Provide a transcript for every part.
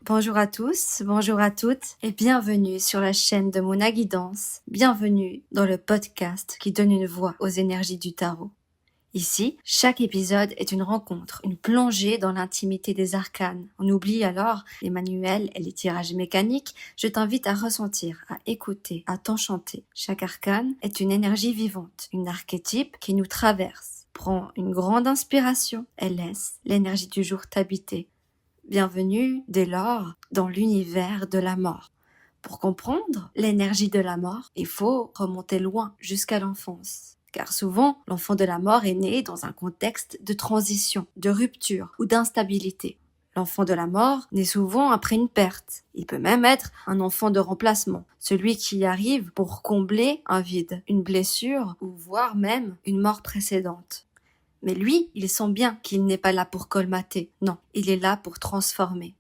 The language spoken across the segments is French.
Bonjour à tous, bonjour à toutes et bienvenue sur la chaîne de Mona Guidance. Bienvenue dans le podcast qui donne une voix aux énergies du tarot. Ici, chaque épisode est une rencontre, une plongée dans l'intimité des arcanes. On oublie alors les manuels et les tirages mécaniques. Je t'invite à ressentir, à écouter, à t'enchanter. Chaque arcane est une énergie vivante, une archétype qui nous traverse. Prends une grande inspiration et laisse l'énergie du jour t'habiter. Bienvenue, dès lors, dans l'univers de la mort. Pour comprendre l'énergie de la mort, il faut remonter loin, jusqu'à l'enfance. Car souvent, l'enfant de la mort est né dans un contexte de transition, de rupture ou d'instabilité. L'enfant de la mort naît souvent après une perte. Il peut même être un enfant de remplacement, celui qui arrive pour combler un vide, une blessure ou voire même une mort précédente. Mais lui, il sent bien qu'il n'est pas là pour colmater. Non, il est là pour transformer.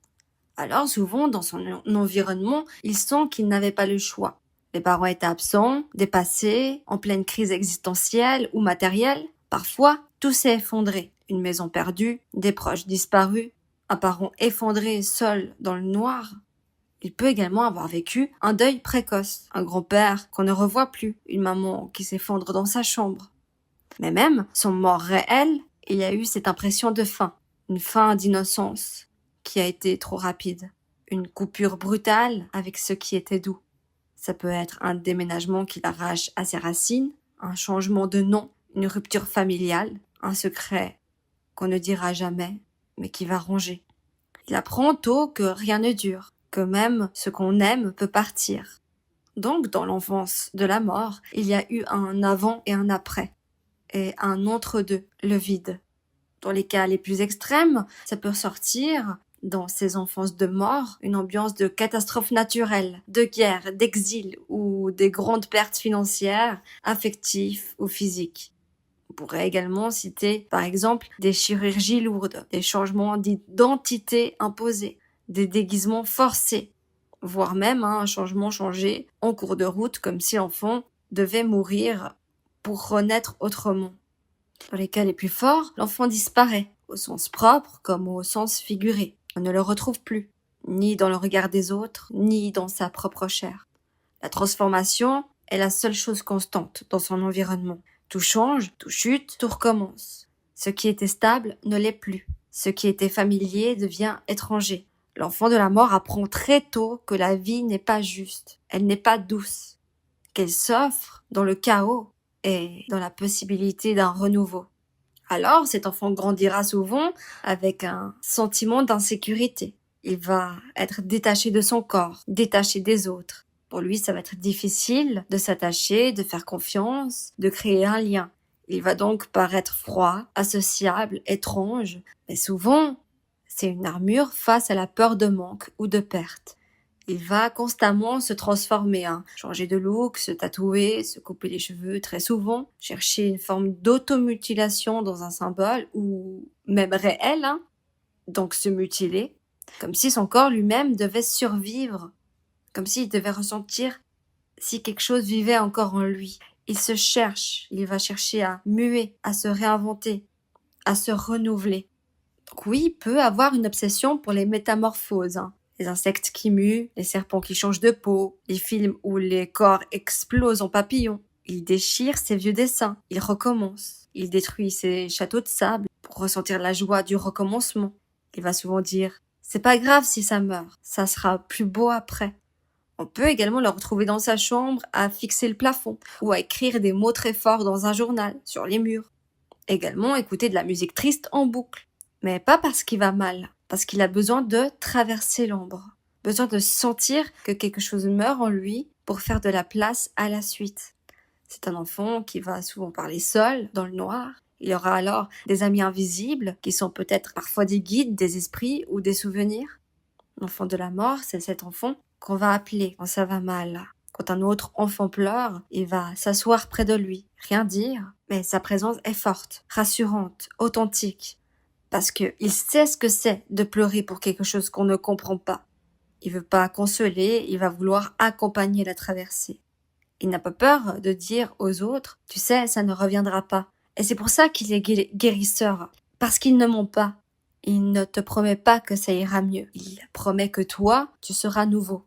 Alors souvent, dans son environnement, il sent qu'il n'avait pas le choix. Les parents étaient absents, dépassés, en pleine crise existentielle ou matérielle. Parfois, tout s'est effondré. Une maison perdue, des proches disparus, un parent effondré seul dans le noir. Il peut également avoir vécu un deuil précoce, un grand-père qu'on ne revoit plus, une maman qui s'effondre dans sa chambre. Mais même son mort réel, il y a eu cette impression de fin, une fin d'innocence qui a été trop rapide, une coupure brutale avec ce qui était doux. Ça peut être un déménagement qui l'arrache à ses racines, un changement de nom, une rupture familiale, un secret qu'on ne dira jamais, mais qui va ronger. Il apprend tôt que rien ne dure, que même ce qu'on aime peut partir. Donc, dans l'enfance de la mort, il y a eu un avant et un après. Et un entre-deux, le vide. Dans les cas les plus extrêmes, ça peut sortir, dans ces enfances de mort, une ambiance de catastrophe naturelle, de guerre, d'exil ou des grandes pertes financières, affectives ou physiques. On pourrait également citer, par exemple, des chirurgies lourdes, des changements d'identité imposés, des déguisements forcés, voire même un changement changé en cours de route, comme si l'enfant devait mourir pour renaître autrement. Dans les cas les plus forts, l'enfant disparaît, au sens propre comme au sens figuré. On ne le retrouve plus, ni dans le regard des autres, ni dans sa propre chair. La transformation est la seule chose constante dans son environnement. Tout change, tout chute, tout recommence. Ce qui était stable ne l'est plus. Ce qui était familier devient étranger. L'enfant de la mort apprend très tôt que la vie n'est pas juste, elle n'est pas douce, qu'elle s'offre dans le chaos et dans la possibilité d'un renouveau. Alors, cet enfant grandira souvent avec un sentiment d'insécurité. Il va être détaché de son corps, détaché des autres. Pour lui, ça va être difficile de s'attacher, de faire confiance, de créer un lien. Il va donc paraître froid, associable, étrange, mais souvent, c'est une armure face à la peur de manque ou de perte. Il va constamment se transformer, changer de look, se tatouer, se couper les cheveux très souvent, chercher une forme d'automutilation dans un symbole ou même réel, donc se mutiler, comme si son corps lui-même devait survivre, comme s'il devait ressentir si quelque chose vivait encore en lui. Il se cherche, il va chercher à muer, à se réinventer, à se renouveler. Donc oui, il peut avoir une obsession pour les métamorphoses, les insectes qui muent, les serpents qui changent de peau, les films où les corps explosent en papillons. Il déchire ses vieux dessins, il recommence. Il détruit ses châteaux de sable pour ressentir la joie du recommencement. Il va souvent dire « c'est pas grave si ça meurt, ça sera plus beau après ». On peut également le retrouver dans sa chambre à fixer le plafond ou à écrire des mots très forts dans un journal, sur les murs. Également écouter de la musique triste en boucle. Mais pas parce qu'il va mal, parce qu'il a besoin de traverser l'ombre, besoin de sentir que quelque chose meurt en lui pour faire de la place à la suite. C'est un enfant qui va souvent parler seul, dans le noir. Il y aura alors des amis invisibles, qui sont peut-être parfois des guides, des esprits ou des souvenirs. L'enfant de la mort, c'est cet enfant qu'on va appeler quand ça va mal. Quand un autre enfant pleure, il va s'asseoir près de lui, rien dire, mais sa présence est forte, rassurante, authentique. Parce qu'il sait ce que c'est de pleurer pour quelque chose qu'on ne comprend pas. Il veut pas consoler, il va vouloir accompagner la traversée. Il n'a pas peur de dire aux autres, tu sais, ça ne reviendra pas. Et c'est pour ça qu'il est guérisseur. Parce qu'il ne ment pas. Il ne te promet pas que ça ira mieux. Il promet que toi, tu seras nouveau.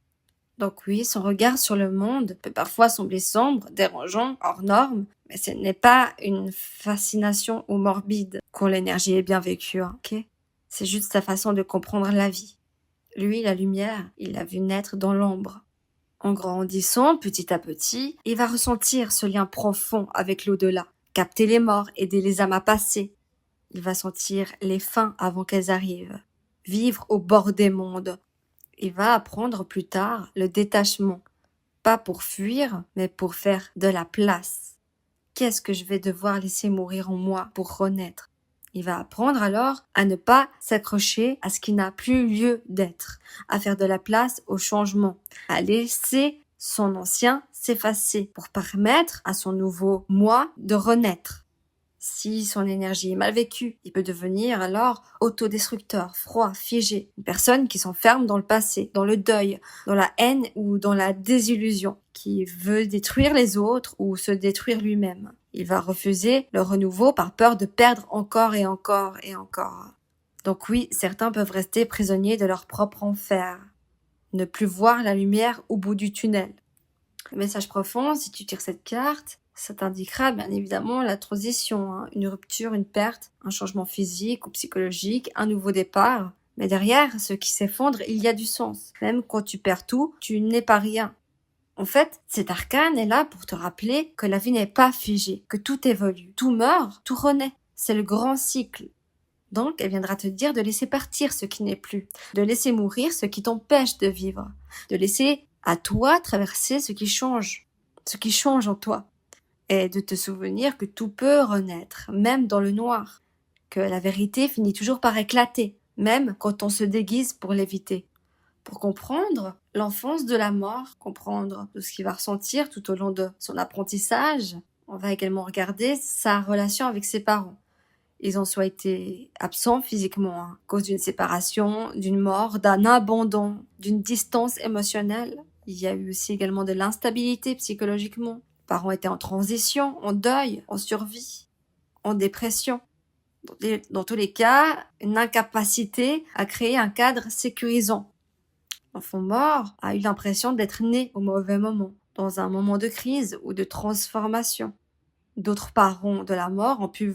Donc oui, son regard sur le monde peut parfois sembler sombre, dérangeant, hors norme, mais ce n'est pas une fascination ou morbide quand l'énergie est bien vécue, ok? C'est juste sa façon de comprendre la vie. Lui, la lumière, il l'a vu naître dans l'ombre. En grandissant, petit à petit, il va ressentir ce lien profond avec l'au-delà, capter les morts, aider les âmes à passer. Il va sentir les fins avant qu'elles arrivent, vivre au bord des mondes. Il va apprendre plus tard le détachement, pas pour fuir, mais pour faire de la place. Qu'est-ce que je vais devoir laisser mourir en moi pour renaître? Il va apprendre alors à ne pas s'accrocher à ce qui n'a plus lieu d'être, à faire de la place au changement, à laisser son ancien s'effacer pour permettre à son nouveau moi de renaître. Si son énergie est mal vécue, il peut devenir alors autodestructeur, froid, figé, une personne qui s'enferme dans le passé, dans le deuil, dans la haine ou dans la désillusion, qui veut détruire les autres ou se détruire lui-même. Il va refuser le renouveau par peur de perdre encore et encore et encore. Donc oui, certains peuvent rester prisonniers de leur propre enfer, ne plus voir la lumière au bout du tunnel. Le message profond, si tu tires cette carte, ça t'indiquera bien évidemment la transition, une rupture, une perte, un changement physique ou psychologique, un nouveau départ. Mais derrière ce qui s'effondre, il y a du sens. Même quand tu perds tout, tu n'es pas rien. En fait, cet arcane est là pour te rappeler que la vie n'est pas figée, que tout évolue, tout meurt, tout renaît. C'est le grand cycle. Donc, elle viendra te dire de laisser partir ce qui n'est plus, de laisser mourir ce qui t'empêche de vivre, de laisser à toi traverser ce qui change en toi, et de te souvenir que tout peut renaître, même dans le noir, que la vérité finit toujours par éclater, même quand on se déguise pour l'éviter. Pour comprendre l'enfance de la mort, comprendre tout ce qu'il va ressentir tout au long de son apprentissage, on va également regarder sa relation avec ses parents. Ils ont soit été absents physiquement à cause d'une séparation, d'une mort, d'un abandon, d'une distance émotionnelle. Il y a eu aussi également de l'instabilité psychologiquement. Les parents étaient en transition, en deuil, en survie, en dépression. Dans tous les cas, une incapacité à créer un cadre sécurisant. L'enfant mort a eu l'impression d'être né au mauvais moment, dans un moment de crise ou de transformation. D'autres parents de la mort ont pu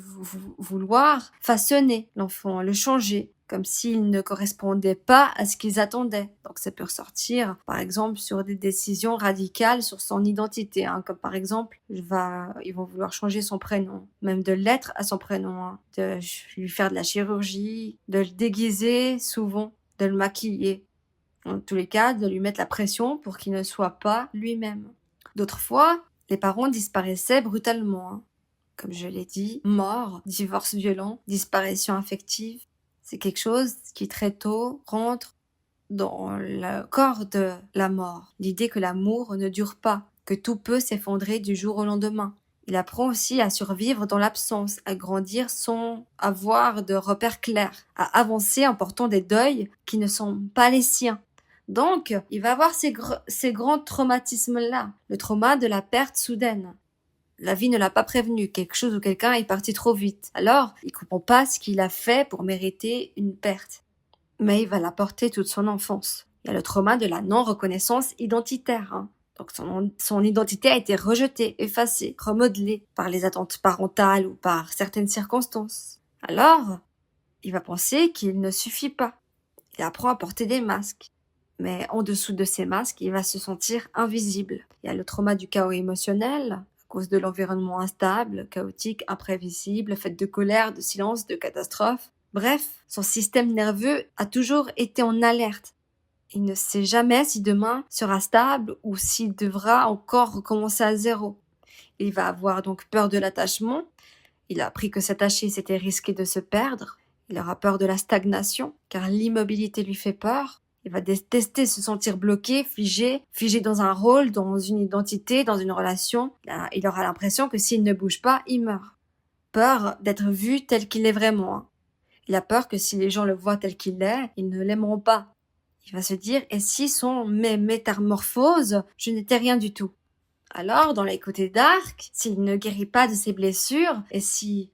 vouloir façonner l'enfant, le changer, comme s'il ne correspondait pas à ce qu'ils attendaient. Donc ça peut ressortir, par exemple, sur des décisions radicales sur son identité, comme par exemple, ils vont vouloir changer son prénom, même de lettre à son prénom, de lui faire de la chirurgie, de le déguiser souvent, de le maquiller. En tous les cas, de lui mettre la pression pour qu'il ne soit pas lui-même. D'autres fois, les parents disparaissaient brutalement. Comme je l'ai dit, mort, divorce violent, disparition affective. C'est quelque chose qui très tôt rentre dans le corps de la mort. L'idée que l'amour ne dure pas, que tout peut s'effondrer du jour au lendemain. Il apprend aussi à survivre dans l'absence, à grandir sans avoir de repères clairs, à avancer en portant des deuils qui ne sont pas les siens. Donc, il va avoir ces grands traumatismes-là, le trauma de la perte soudaine. La vie ne l'a pas prévenu, quelque chose ou quelqu'un est parti trop vite. Alors, il comprend pas ce qu'il a fait pour mériter une perte. Mais il va la porter toute son enfance. Il y a le trauma de la non-reconnaissance identitaire. Donc son identité a été rejetée, effacée, remodelée par les attentes parentales ou par certaines circonstances. Alors, il va penser qu'il ne suffit pas. Il apprend à porter des masques. Mais en dessous de ces masques, il va se sentir invisible. Il y a le trauma du chaos émotionnel, à cause de l'environnement instable, chaotique, imprévisible, fait de colère, de silence, de catastrophe. Bref, son système nerveux a toujours été en alerte. Il ne sait jamais si demain sera stable ou s'il devra encore recommencer à zéro. Il va avoir donc peur de l'attachement. Il a appris que s'attacher, c'était risquer de se perdre. Il aura peur de la stagnation, car l'immobilité lui fait peur. Il va détester se sentir bloqué, figé dans un rôle, dans une identité, dans une relation. Il aura l'impression que s'il ne bouge pas, il meurt. Peur d'être vu tel qu'il est vraiment. Il a peur que si les gens le voient tel qu'il est, ils ne l'aimeront pas. Il va se dire, et si sont mes métamorphoses, je n'étais rien du tout. Alors, dans les côtés dark, s'il ne guérit pas de ses blessures, et si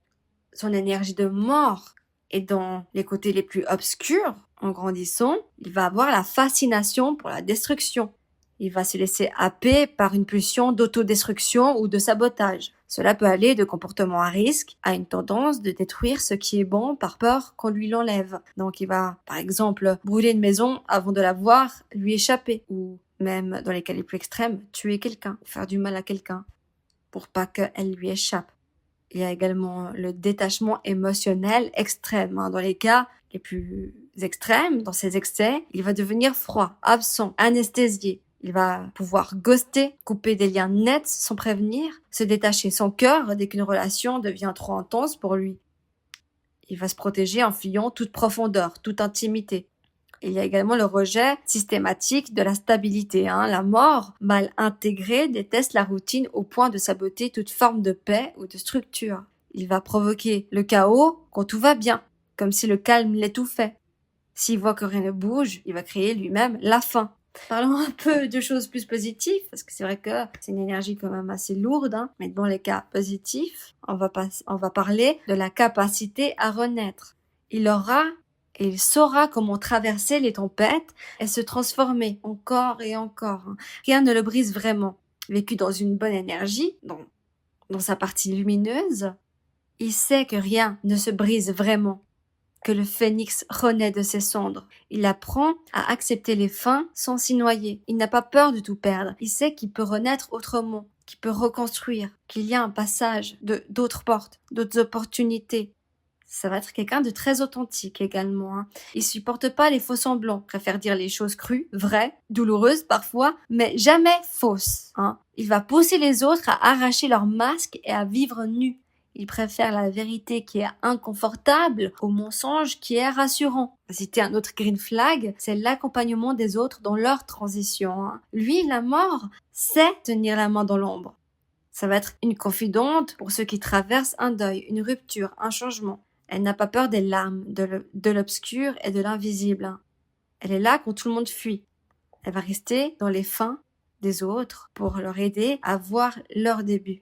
son énergie de mort Et dans les côtés les plus obscurs, en grandissant, il va avoir la fascination pour la destruction. Il va se laisser happer par une pulsion d'autodestruction ou de sabotage. Cela peut aller de comportements à risque à une tendance de détruire ce qui est bon par peur qu'on lui l'enlève. Donc il va, par exemple, brûler une maison avant de la voir lui échapper, ou même, dans les cas les plus extrêmes, tuer quelqu'un, faire du mal à quelqu'un, pour pas qu'elle lui échappe. Il y a également le détachement émotionnel extrême. Dans les cas les plus extrêmes, dans ses excès, il va devenir froid, absent, anesthésié. Il va pouvoir ghoster, couper des liens nets sans prévenir, se détacher son cœur dès qu'une relation devient trop intense pour lui. Il va se protéger en fuyant toute profondeur, toute intimité. Il y a également le rejet systématique de la stabilité. La mort mal intégrée déteste la routine au point de saboter toute forme de paix ou de structure. Il va provoquer le chaos quand tout va bien, comme si le calme l'étouffait. S'il voit que rien ne bouge, il va créer lui-même la faim. Parlons un peu de choses plus positives, parce que c'est vrai que c'est une énergie quand même assez lourde, mais dans les cas positifs, on va parler de la capacité à renaître. Il saura comment traverser les tempêtes et se transformer encore et encore. Rien ne le brise vraiment. Vécu dans une bonne énergie, dans sa partie lumineuse, il sait que rien ne se brise vraiment, que le phénix renaît de ses cendres. Il apprend à accepter les fins sans s'y noyer. Il n'a pas peur de tout perdre. Il sait qu'il peut renaître autrement, qu'il peut reconstruire, qu'il y a un passage d'autres portes, d'autres opportunités. Ça va être quelqu'un de très authentique également. Il supporte pas les faux semblants, préfère dire les choses crues, vraies, douloureuses parfois, mais jamais fausses. Il va pousser les autres à arracher leur masque et à vivre nus. Il préfère la vérité qui est inconfortable au mensonge qui est rassurant. Citer un autre green flag, c'est l'accompagnement des autres dans leur transition. Lui, la mort, sait tenir la main dans l'ombre. Ça va être une confidente pour ceux qui traversent un deuil, une rupture, un changement. Elle n'a pas peur des larmes, de l'obscur et de l'invisible. Elle est là quand tout le monde fuit. Elle va rester dans les fins des autres pour leur aider à voir leur début.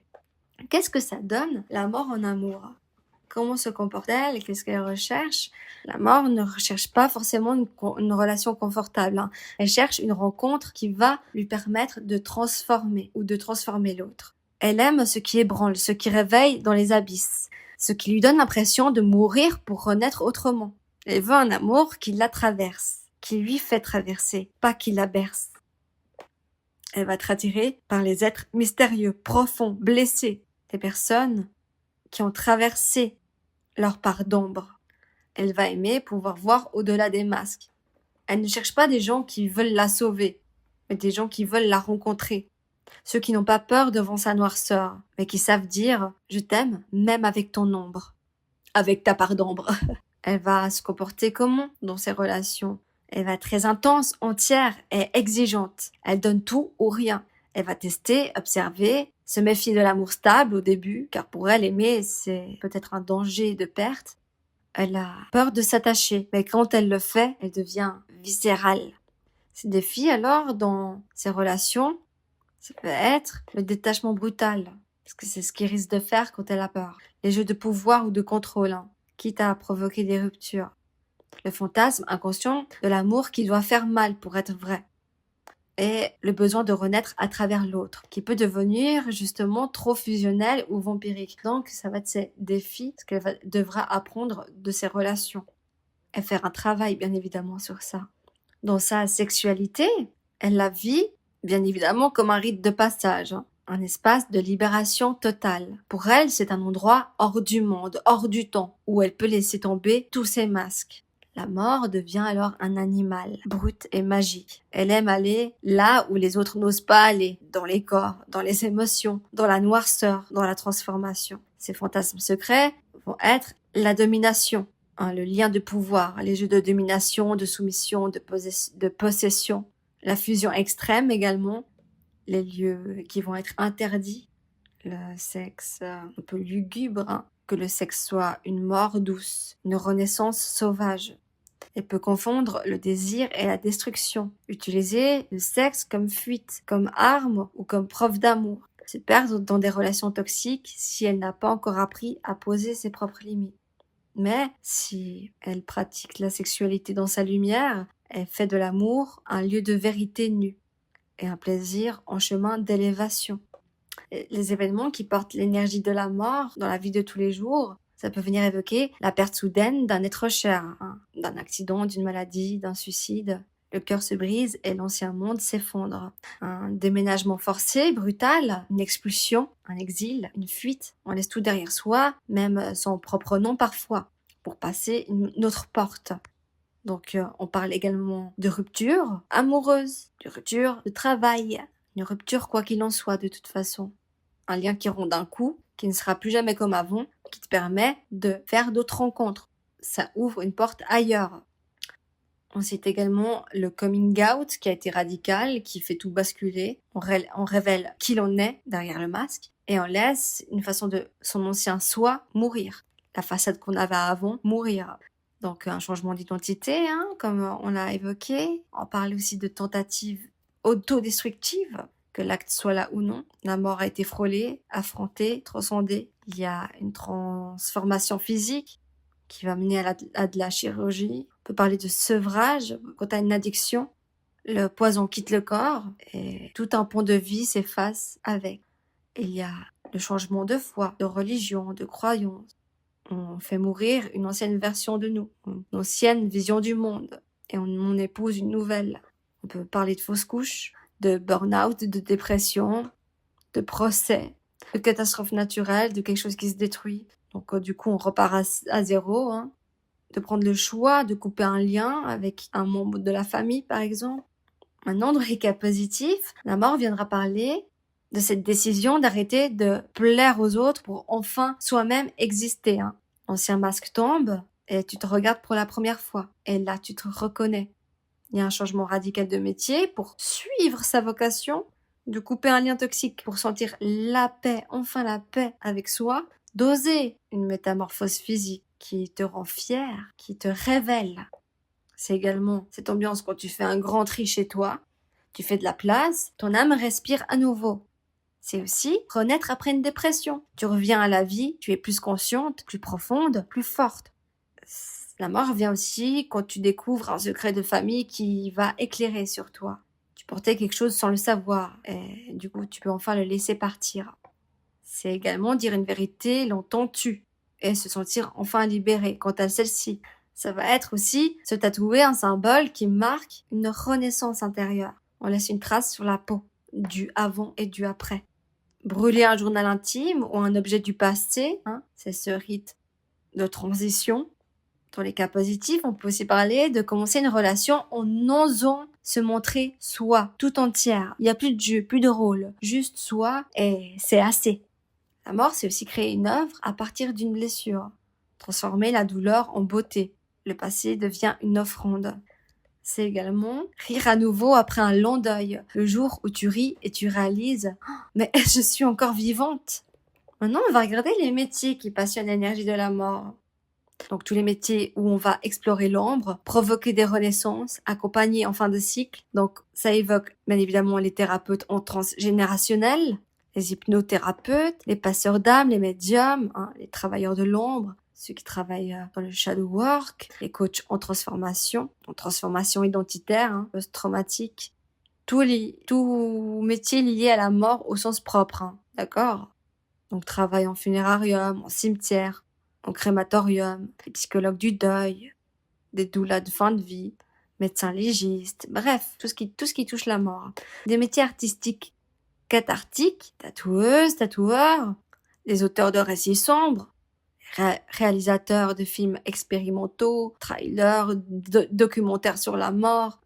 Qu'est-ce que ça donne, la mort en amour? Comment se comporte-t-elle? Qu'est-ce qu'elle recherche? La mort ne recherche pas forcément une relation confortable. Elle cherche une rencontre qui va lui permettre de transformer ou de transformer l'autre. Elle aime ce qui ébranle, ce qui réveille dans les abysses, ce qui lui donne l'impression de mourir pour renaître autrement. Elle veut un amour qui la traverse, qui lui fait traverser, pas qui la berce. Elle va être attirée par les êtres mystérieux, profonds, blessés, des personnes qui ont traversé leur part d'ombre. Elle va aimer pouvoir voir au-delà des masques. Elle ne cherche pas des gens qui veulent la sauver, mais des gens qui veulent la rencontrer. Ceux qui n'ont pas peur devant sa noirceur, mais qui savent dire « je t'aime même avec ton ombre », avec ta part d'ombre. Elle va se comporter comment dans ses relations? Elle va être très intense, entière et exigeante. Elle donne tout ou rien. Elle va tester, observer, se méfier de l'amour stable au début, car pour elle, aimer, c'est peut-être un danger de perte. Elle a peur de s'attacher, mais quand elle le fait, elle devient viscérale. Ces défis, alors, dans ses relations, ça peut être le détachement brutal, parce que c'est ce qu'il risque de faire quand elle a peur. Les jeux de pouvoir ou de contrôle, quitte à provoquer des ruptures. Le fantasme inconscient de l'amour qui doit faire mal pour être vrai. Et le besoin de renaître à travers l'autre, qui peut devenir justement trop fusionnel ou vampirique. Donc, ça va être ces défis, ce qu'elle devra apprendre de ses relations. Et faire un travail, bien évidemment, sur ça. Dans sa sexualité, elle la vit, bien évidemment, comme un rite de passage, un espace de libération totale. Pour elle, c'est un endroit hors du monde, hors du temps, où elle peut laisser tomber tous ses masques. La mort devient alors un animal, brut et magique. Elle aime aller là où les autres n'osent pas aller, dans les corps, dans les émotions, dans la noirceur, dans la transformation. Ses fantasmes secrets vont être la domination, le lien de pouvoir, les jeux de domination, de soumission, de possession, la fusion extrême également, les lieux qui vont être interdits, le sexe un peu lugubre, que le sexe soit une mort douce, une renaissance sauvage. Elle peut confondre le désir et la destruction, utiliser le sexe comme fuite, comme arme ou comme preuve d'amour, se perdre dans des relations toxiques si elle n'a pas encore appris à poser ses propres limites. Mais si elle pratique la sexualité dans sa lumière, elle fait de l'amour un lieu de vérité nue et un plaisir en chemin d'élévation. Les événements qui portent l'énergie de la mort dans la vie de tous les jours, ça peut venir évoquer la perte soudaine d'un être cher, d'un accident, d'une maladie, d'un suicide. Le cœur se brise et l'ancien monde s'effondre. Un déménagement forcé, brutal, une expulsion, un exil, une fuite. On laisse tout derrière soi, même son propre nom parfois, pour passer une autre porte. Donc on parle également de rupture amoureuse, de rupture de travail, une rupture quoi qu'il en soit de toute façon. Un lien qui rompt d'un coup, qui ne sera plus jamais comme avant, qui te permet de faire d'autres rencontres. Ça ouvre une porte ailleurs. On cite également le coming out qui a été radical, qui fait tout basculer. On révèle qui l'on est derrière le masque et on laisse une façon de son ancien soi mourir. La façade qu'on avait avant mourir. Donc un changement d'identité, comme on l'a évoqué. On parle aussi de tentatives autodestructives, que l'acte soit là ou non. La mort a été frôlée, affrontée, transcendée. Il y a une transformation physique qui va mener à de la chirurgie. On peut parler de sevrage quand tu as une addiction. Le poison quitte le corps et tout un pont de vie s'efface avec. Il y a le changement de foi, de religion, de croyance. On fait mourir une ancienne version de nous, une ancienne vision du monde et on épouse une nouvelle. On peut parler de fausses couches, de burn-out, de dépression, de procès, de catastrophe naturelle, de quelque chose qui se détruit. Donc du coup, on repart à zéro. De prendre le choix de couper un lien avec un membre de la famille, par exemple. Maintenant, dans les cas positifs, la mort viendra parler de cette décision d'arrêter de plaire aux autres pour enfin soi-même exister. L'ancien masque tombe et tu te regardes pour la première fois. Et là, tu te reconnais. Il y a un changement radical de métier pour suivre sa vocation, de couper un lien toxique pour sentir la paix, enfin la paix avec soi, d'oser une métamorphose physique qui te rend fier, qui te révèle. C'est également cette ambiance quand tu fais un grand tri chez toi, tu fais de la place, ton âme respire à nouveau. C'est aussi renaître après une dépression. Tu reviens à la vie, tu es plus consciente, plus profonde, plus forte. La mort vient aussi quand tu découvres un secret de famille qui va éclairer sur toi. Tu portais quelque chose sans le savoir et du coup tu peux enfin le laisser partir. C'est également dire une vérité longtemps tue et se sentir enfin libéré quant à celle-ci. Ça va être aussi se tatouer un symbole qui marque une renaissance intérieure. On laisse une trace sur la peau, du avant et du après. Brûler un journal intime ou un objet du passé, c'est ce rite de transition. Dans les cas positifs, on peut aussi parler de commencer une relation en osant se montrer soi, tout entière. Il n'y a plus de jeu, plus de rôle, juste soi et c'est assez. La mort, c'est aussi créer une œuvre à partir d'une blessure, transformer la douleur en beauté. Le passé devient une offrande. C'est également rire à nouveau après un long deuil, le jour où tu ris et tu réalises « mais je suis encore vivante ». Maintenant, on va regarder les métiers qui passionnent l'énergie de la mort. Donc tous les métiers où on va explorer l'ombre, provoquer des renaissances, accompagner en fin de cycle. Donc ça évoque bien évidemment les thérapeutes en transgénérationnel, les hypnothérapeutes, les passeurs d'âme, les médiums, les travailleurs de l'ombre, ceux qui travaillent dans le shadow work, les coachs en transformation identitaire, post-traumatique. Tout métier lié à la mort au sens propre, d'accord ? Donc travail en funérarium, en cimetière, en crématorium, les psychologues du deuil, des doulas de fin de vie, médecins légistes, bref, tout ce qui touche la mort. Des métiers artistiques cathartiques, tatoueuses, tatoueurs, les auteurs de récits sombres, réalisateurs de films expérimentaux, trailers, documentaires sur la mort,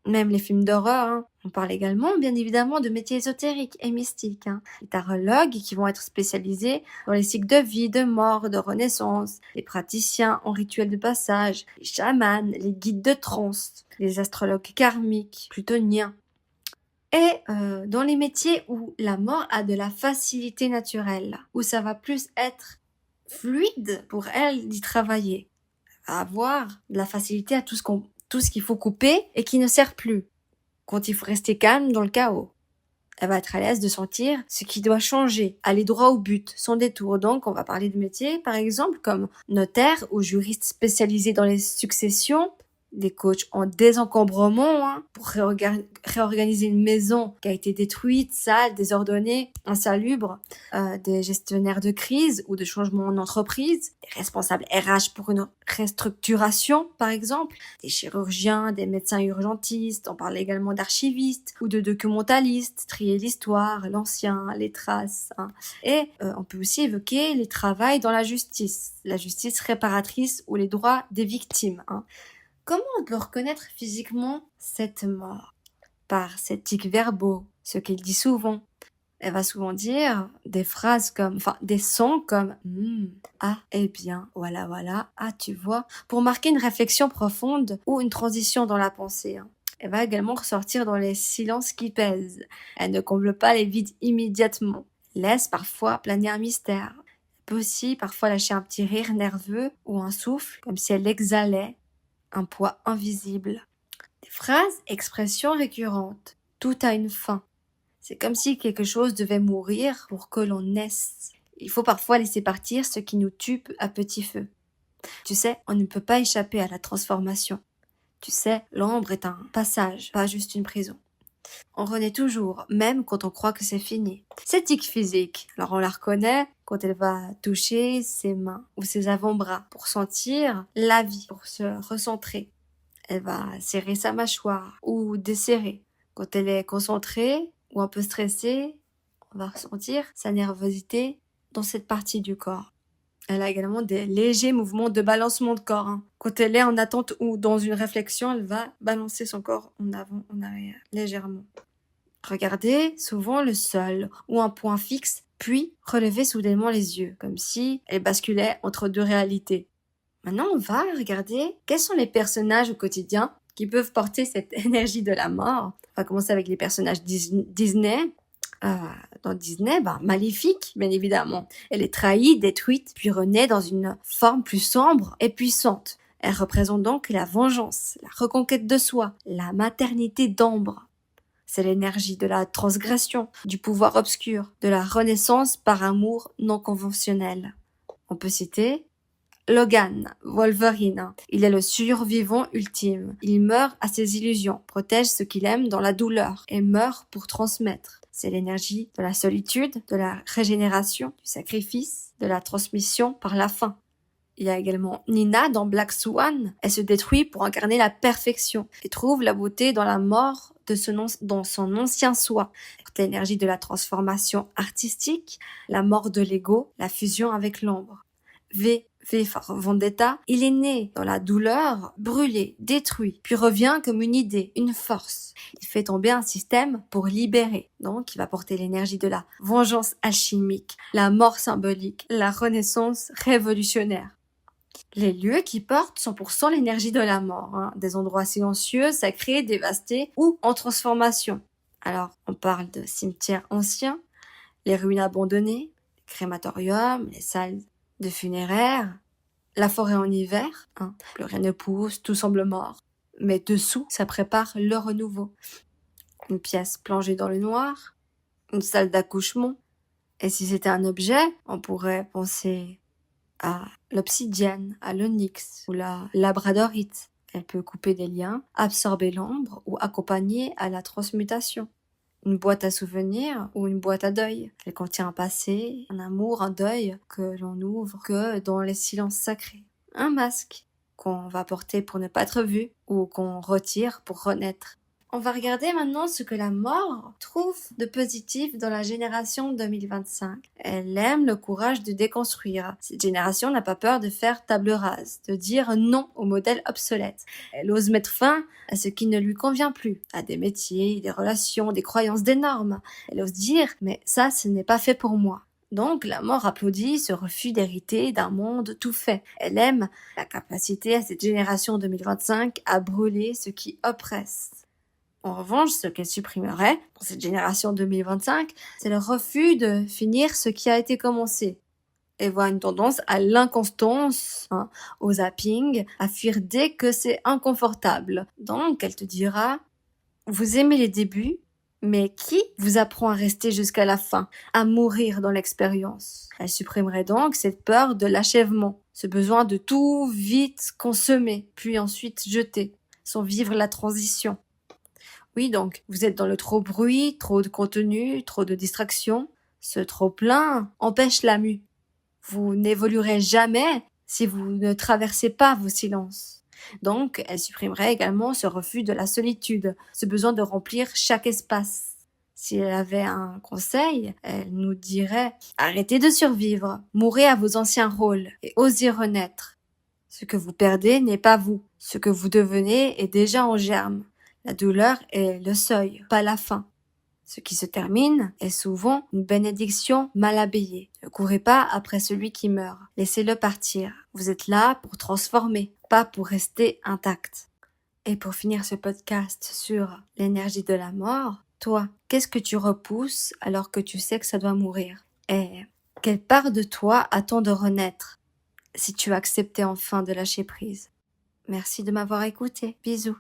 même les films d'horreur. On parle également, bien évidemment, de métiers ésotériques et mystiques. Les tarologues qui vont être spécialisés dans les cycles de vie, de mort, de renaissance, les praticiens en rituels de passage, les chamans, les guides de transe, les astrologues karmiques, plutoniens. Et dans les métiers où la mort a de la facilité naturelle, où ça va plus être fluide pour elle d'y travailler, à avoir de la facilité à tout ce qu'il faut couper et qui ne sert plus, quand il faut rester calme dans le chaos. Elle va être à l'aise de sentir ce qui doit changer, aller droit au but, sans détour. Donc, on va parler de métiers, par exemple, comme notaire ou juriste spécialisé dans les successions, des coachs en désencombrement, pour réorganiser une maison qui a été détruite, sale, désordonnée, insalubre, des gestionnaires de crise ou de changement en entreprise, des responsables RH pour une restructuration, par exemple, des chirurgiens, des médecins urgentistes, on parle également d'archivistes ou de documentalistes, trier l'histoire, l'ancien, les traces. Et on peut aussi évoquer les travails dans la justice réparatrice ou les droits des victimes. Comment on peut reconnaître physiquement cette mort? Par ses tics verbaux, ce qu'il dit souvent. Elle va souvent dire des phrases des sons comme ah, eh bien, voilà, ah, tu vois, pour marquer une réflexion profonde ou une transition dans la pensée. Elle va également ressortir dans les silences qui pèsent. Elle ne comble pas les vides immédiatement. Laisse parfois planer un mystère. Elle peut aussi parfois lâcher un petit rire nerveux ou un souffle, comme si elle exhalait un poids invisible. Des phrases, expressions récurrentes. Tout a une fin. C'est comme si quelque chose devait mourir pour que l'on naisse. Il faut parfois laisser partir ce qui nous tue à petit feu. Tu sais, on ne peut pas échapper à la transformation. Tu sais, l'ombre est un passage, pas juste une prison. On renaît toujours, même quand on croit que c'est fini. Cette tic physique, alors on la reconnaît quand elle va toucher ses mains ou ses avant-bras pour sentir la vie, pour se recentrer. Elle va serrer sa mâchoire ou desserrer. Quand elle est concentrée ou un peu stressée, on va ressentir sa nervosité dans cette partie du corps. Elle a également des légers mouvements de balancement de corps. Quand elle est en attente ou dans une réflexion, elle va balancer son corps en avant, en arrière, légèrement. Regardez souvent le sol ou un point fixe, puis relever soudainement les yeux, comme si elle basculait entre deux réalités. Maintenant, on va regarder quels sont les personnages au quotidien qui peuvent porter cette énergie de la mort. On va commencer avec les personnages Disney. Dans Disney, Maléfique, bien évidemment. Elle est trahie, détruite, puis renaît dans une forme plus sombre et puissante. Elle représente donc la vengeance, la reconquête de soi, la maternité d'ombre. C'est l'énergie de la transgression, du pouvoir obscur, de la renaissance par amour non conventionnel. On peut citer Logan, Wolverine. Il est le survivant ultime. Il meurt à ses illusions, protège ce qu'il aime dans la douleur et meurt pour transmettre. C'est l'énergie de la solitude, de la régénération, du sacrifice, de la transmission par la faim. Il y a également Nina dans Black Swan. Elle se détruit pour incarner la perfection et trouve la beauté dans la mort dans son ancien soi. L'énergie de la transformation artistique, la mort de l'ego, la fusion avec l'ombre. V for Vendetta, il est né dans la douleur, brûlé, détruit, puis revient comme une idée, une force. Il fait tomber un système pour libérer. Donc, il va porter l'énergie de la vengeance alchimique, la mort symbolique, la renaissance révolutionnaire. Les lieux qui portent 100% l'énergie de la mort, des endroits silencieux, sacrés, dévastés ou en transformation. Alors, on parle de cimetières anciens, les ruines abandonnées, les crématoriums, les salles de funéraires, la forêt en hiver, plus rien ne pousse, tout semble mort. Mais dessous, ça prépare le renouveau. Une pièce plongée dans le noir, une salle d'accouchement. Et si c'était un objet, on pourrait penser à l'obsidienne, à l'onyx ou la labradorite. Elle peut couper des liens, absorber l'ombre ou accompagner à la transmutation. Une boîte à souvenirs ou une boîte à deuil. Elle contient un passé, un amour, un deuil que l'on n'ouvre que dans les silences sacrés. Un masque qu'on va porter pour ne pas être vu ou qu'on retire pour renaître. On va regarder maintenant ce que la mort trouve de positif dans la génération 2025. Elle aime le courage de déconstruire. Cette génération n'a pas peur de faire table rase, de dire non aux modèles obsolètes. Elle ose mettre fin à ce qui ne lui convient plus, à des métiers, des relations, des croyances, des normes. Elle ose dire « mais ça, ce n'est pas fait pour moi ». Donc, la mort applaudit ce refus d'hériter d'un monde tout fait. Elle aime la capacité à cette génération 2025 à brûler ce qui oppresse. En revanche, ce qu'elle supprimerait dans cette génération 2025, c'est le refus de finir ce qui a été commencé. Elle voit une tendance à l'inconstance, au zapping, à fuir dès que c'est inconfortable. Donc, elle te dira, vous aimez les débuts, Mais qui vous apprend à rester jusqu'à la fin, à mourir dans l'expérience? Elle supprimerait donc cette peur de l'achèvement, ce besoin de tout vite consommer, puis ensuite jeter, sans vivre la transition. Oui, donc, vous êtes dans le trop bruit, trop de contenu, trop de distractions. Ce trop-plein empêche la mue. Vous n'évoluerez jamais si vous ne traversez pas vos silences. Donc, elle supprimerait également ce refus de la solitude, ce besoin de remplir chaque espace. Si elle avait un conseil, elle nous dirait « Arrêtez de survivre, mourrez à vos anciens rôles et osez renaître. Ce que vous perdez n'est pas vous, ce que vous devenez est déjà en germe. La douleur est le seuil, pas la fin. Ce qui se termine est souvent une bénédiction mal habillée. Ne courez pas après celui qui meurt. Laissez-le partir. Vous êtes là pour transformer, pas pour rester intact. Et pour finir ce podcast sur l'énergie de la mort, toi, qu'est-ce que tu repousses alors que tu sais que ça doit mourir? Et quelle part de toi attend de renaître si tu as accepté enfin de lâcher prise? Merci de m'avoir écouté. Bisous.